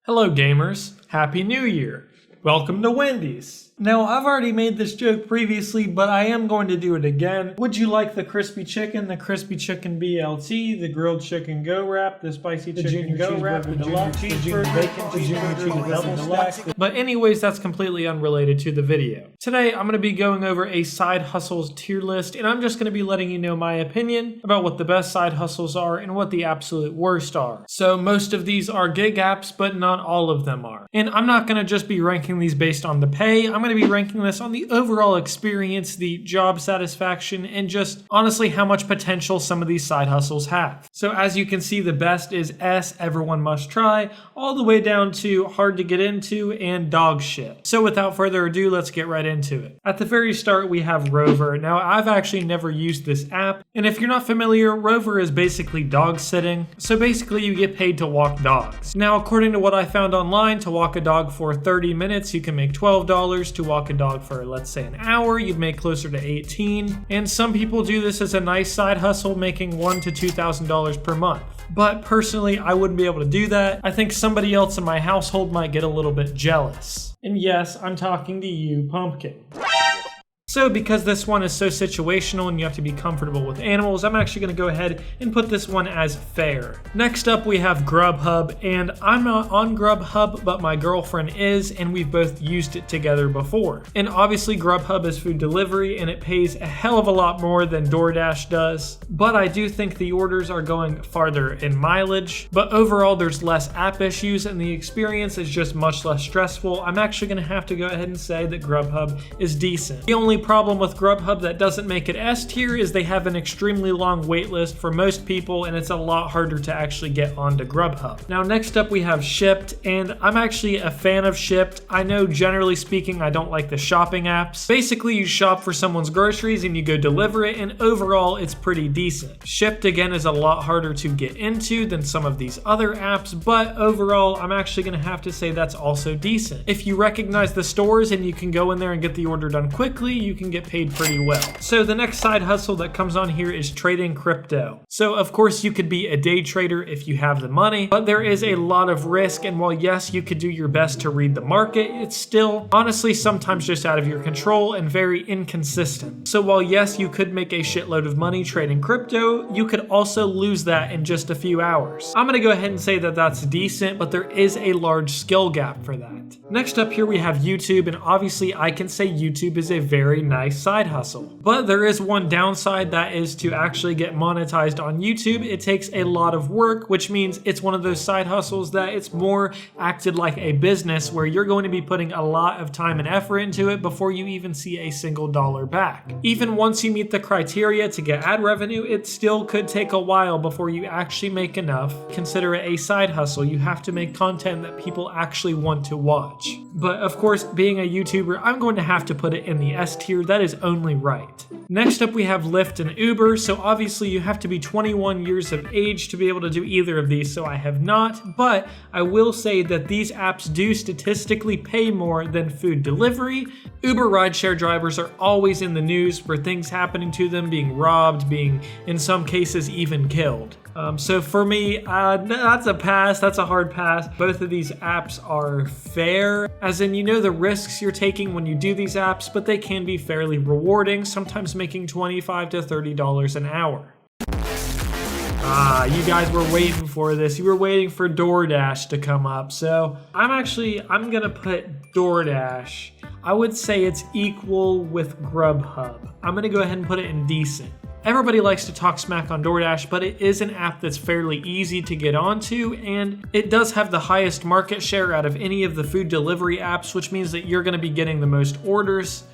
Hello gamers, Happy New Year! Welcome to Wendy's! Now I've already made this joke previously, but I am going to do it again. Would you like the crispy chicken BLT, the grilled chicken go wrap, the spicy chicken go wrap, the junior cheeseburger, bacon cheeseburger, double stack? But anyways, that's completely unrelated to the video. Today I'm going to be going over a side hustles tier list, and I'm just going to be letting you know my opinion about what the best side hustles are and what the absolute worst are. So most of these are gig apps, but not all of them are. And I'm not going to just be ranking these based on the pay. I'm going to be ranking this on the overall experience, the job satisfaction, and just honestly how much potential some of these side hustles have. So as you can see, the best is S, everyone must try, all the way down to hard to get into and dog shit. So without further ado, let's get right into it. At the very start, we have Rover. Now I've actually never used this app, and if you're not familiar, Rover is basically dog sitting. So basically you get paid to walk dogs. Now according to what I found online, to walk a dog for 30 minutes, you can make $12. To walk a dog for, let's say, an hour, you'd make closer to $18. And some people do this as a nice side hustle, making $1,000 to $2,000 per month. But personally, I wouldn't be able to do that. I think somebody else in my household might get a little bit jealous. And yes, I'm talking to you, Pumpkin. So because this one is so situational and you have to be comfortable with animals, I'm actually going to go ahead and put this one as fair. Next up, we have Grubhub, and I'm not on Grubhub, but my girlfriend is, and we've both used it together before. And obviously Grubhub is food delivery, and it pays a hell of a lot more than Doordash does. But I do think the orders are going farther in mileage. But overall, there's less app issues, and the experience is just much less stressful. I'm actually going to have to go ahead and say that Grubhub is decent. The only problem with Grubhub that doesn't make it S tier is they have an extremely long wait list for most people, and it's a lot harder to actually get onto Grubhub. Now next up we have Shipt, and I'm actually a fan of Shipt. I know generally speaking I don't like the shopping apps. Basically you shop for someone's groceries and you go deliver it, and overall it's pretty decent. Shipt again is a lot harder to get into than some of these other apps, but overall I'm actually going to have to say that's also decent. If you recognize the stores and you can go in there and get the order done quickly, you can get paid pretty well. So the next side hustle that comes on here is trading crypto. So of course you could be a day trader if you have the money, but there is a lot of risk, and while yes, you could do your best to read the market, it's still honestly sometimes just out of your control and very inconsistent. So while yes, you could make a shitload of money trading crypto, you could also lose that in just a few hours. I'm gonna go ahead and say that that's decent, but there is a large skill gap for that. Next up here we have YouTube, and obviously I can say YouTube is a very nice side hustle. But there is one downside, that is to actually get monetized on YouTube. It takes a lot of work, which means it's one of those side hustles that it's more acted like a business where you're going to be putting a lot of time and effort into it before you even see a single dollar back. Even once you meet the criteria to get ad revenue, it still could take a while before you actually make enough. Consider it a side hustle. You have to make content that people actually want to watch. But of course, being a YouTuber, I'm going to have to put it in the S tier. That is only right. Next up we have Lyft and Uber. So obviously you have to be 21 years of age to be able to do either of these, so I have not, but I will say that these apps do statistically pay more than food delivery. Uber rideshare drivers are always in the news for things happening to them, being robbed, being in some cases even killed. So for me, that's a pass. That's a hard pass. Both of these apps are fair, as in you know the risks you're taking when you do these apps, but they can be fairly rewarding, sometimes making $25 to $30 an hour. You guys were waiting for this. You were waiting for Doordash to come up. So I'm gonna put Doordash. I would say it's equal with Grubhub. I'm gonna go ahead and put it in decent. Everybody likes to talk smack on Doordash, but it is an app that's fairly easy to get onto, and it does have the highest market share out of any of the food delivery apps, which means that you're going to be getting the most orders.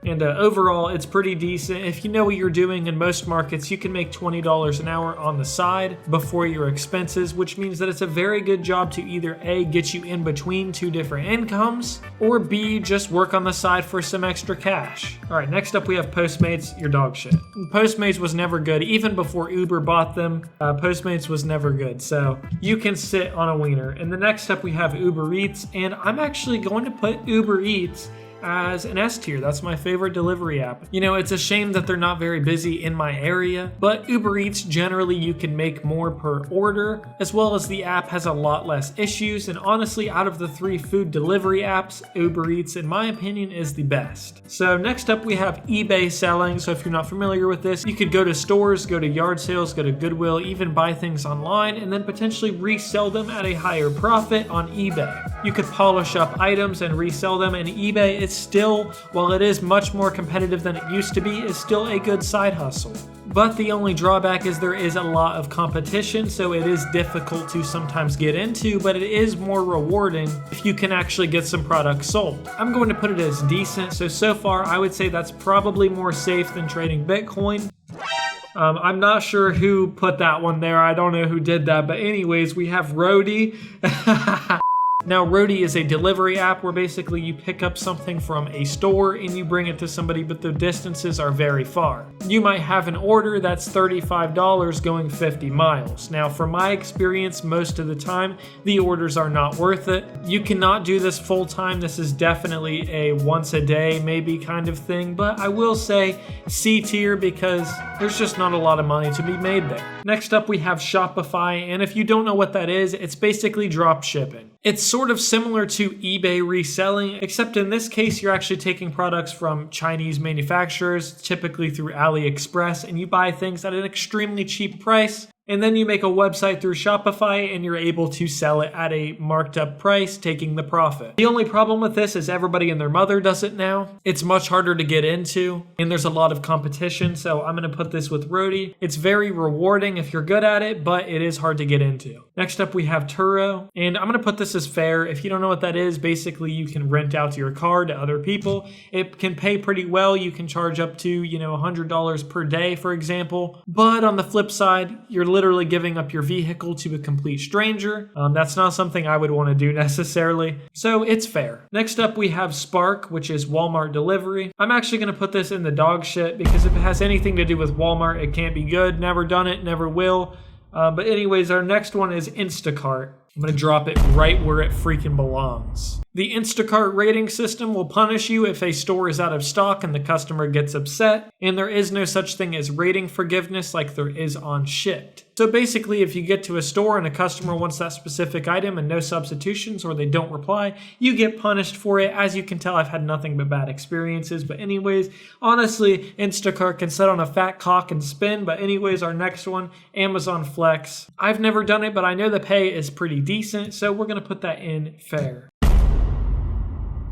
And overall, it's pretty decent. If you know what you're doing, in most markets, you can make $20 an hour on the side before your expenses, which means that it's a very good job to either A, get you in between two different incomes, or B, just work on the side for some extra cash. All right, next up we have Postmates, your dog shit. Postmates was never good. Even before Uber bought them, Postmates was never good. So you can sit on a wiener. And the next up we have Uber Eats, and I'm actually going to put Uber Eats as an S tier. That's my favorite delivery app. You know, it's a shame that they're not very busy in my area, but Uber Eats, generally you can make more per order, as well as the app has a lot less issues, and honestly, out of the 3 food delivery apps, Uber Eats, in my opinion, is the best. So next up we have eBay selling. So if you're not familiar with this, you could go to stores, go to yard sales, go to Goodwill, even buy things online, and then potentially resell them at a higher profit on eBay. You could polish up items and resell them, and eBay is still, while it is much more competitive than it used to be, is still a good side hustle. But the only drawback is there is a lot of competition, so it is difficult to sometimes get into, but it is more rewarding if you can actually get some products sold. I'm going to put it as decent, so far I would say that's probably more safe than trading Bitcoin. I'm not sure who put that one there. I don't know who did that, but anyways, we have Roadie. Now, Roadie is a delivery app where basically you pick up something from a store and you bring it to somebody, but the distances are very far. You might have an order that's $35 going 50 miles. Now, from my experience, most of the time, the orders are not worth it. You cannot do this full time. This is definitely a once a day, maybe kind of thing, but I will say C tier because there's just not a lot of money to be made there. Next up, we have Shopify, and if you don't know what that is, it's basically drop shipping. It's sort of similar to eBay reselling, except in this case, you're actually taking products from Chinese manufacturers, typically through AliExpress, and you buy things at an extremely cheap price. And then you make a website through Shopify and you're able to sell it at a marked up price, taking the profit. The only problem with this is everybody and their mother does it now. It's much harder to get into and there's a lot of competition. So I'm going to put this with Roadie. It's very rewarding if you're good at it, but it is hard to get into. Next up, we have Turo, and I'm going to put this as fair. If you don't know what that is, basically you can rent out your car to other people. It can pay pretty well. You can charge up to, $100 per day, for example. But on the flip side, you're literally giving up your vehicle to a complete stranger. That's not something I would want to do necessarily. So it's fair. Next up, we have Spark, which is Walmart delivery. I'm actually going to put this in the dog shit because if it has anything to do with Walmart, it can't be good. Never done it, never will. But anyways, our next one is Instacart. I'm going to drop it right where it freaking belongs. The Instacart rating system will punish you if a store is out of stock and the customer gets upset, and there is no such thing as rating forgiveness like there is on Shipt. So basically, if you get to a store and a customer wants that specific item and no substitutions or they don't reply, you get punished for it. As you can tell, I've had nothing but bad experiences. But anyways, honestly, Instacart can sit on a fat cock and spin. But anyways, our next one, Amazon Flex. I've never done it, but I know the pay is pretty decent, so we're going to put that in fair.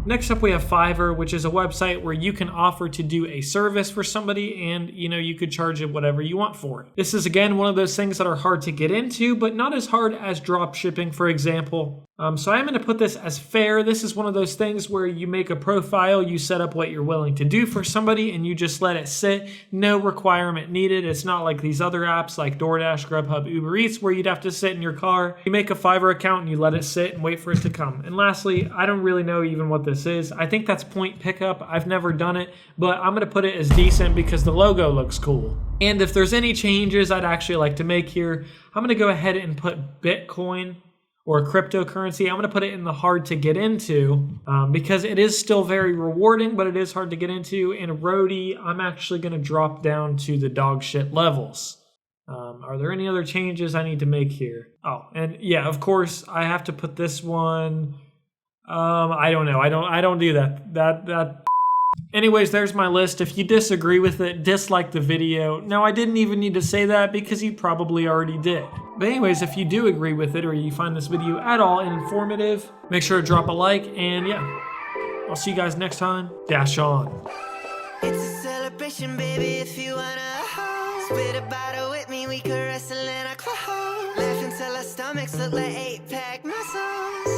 Next up, we have Fiverr, which is a website where you can offer to do a service for somebody and, you could charge it whatever you want for it. This is, again, one of those things that are hard to get into, but not as hard as drop shipping, for example. So I'm going to put this as fair. This is one of those things where you make a profile, you set up what you're willing to do for somebody, and you just let it sit. No requirement needed. It's not like these other apps like Doordash, Grubhub, Uber Eats, where you'd have to sit in your car. You make a Fiverr account and you let it sit and wait for it to come. And lastly, I don't really know even what this is. I think that's point pickup. I've never done it, but I'm going to put it as decent because the logo looks cool. And if there's any changes I'd actually like to make here, I'm going to go ahead and put Bitcoin or cryptocurrency. I'm going to put it in the hard to get into because it is still very rewarding, but it is hard to get into. And Roadie, I'm actually going to drop down to the dog shit levels. Are there any other changes I need to make here? Oh, and yeah, of course, I have to put this one. I don't know. I don't do that. Anyways, there's my list. If you disagree with it, dislike the video. Now, I didn't even need to say that because you probably already did. But anyways, if you do agree with it or you find this video at all informative, make sure to drop a like. And yeah, I'll see you guys next time. Dash on. It's a celebration, baby, if you wanna spit a bottle with me, we could wrestle in our clothes. Laugh until our stomachs look like 8-pack muscles.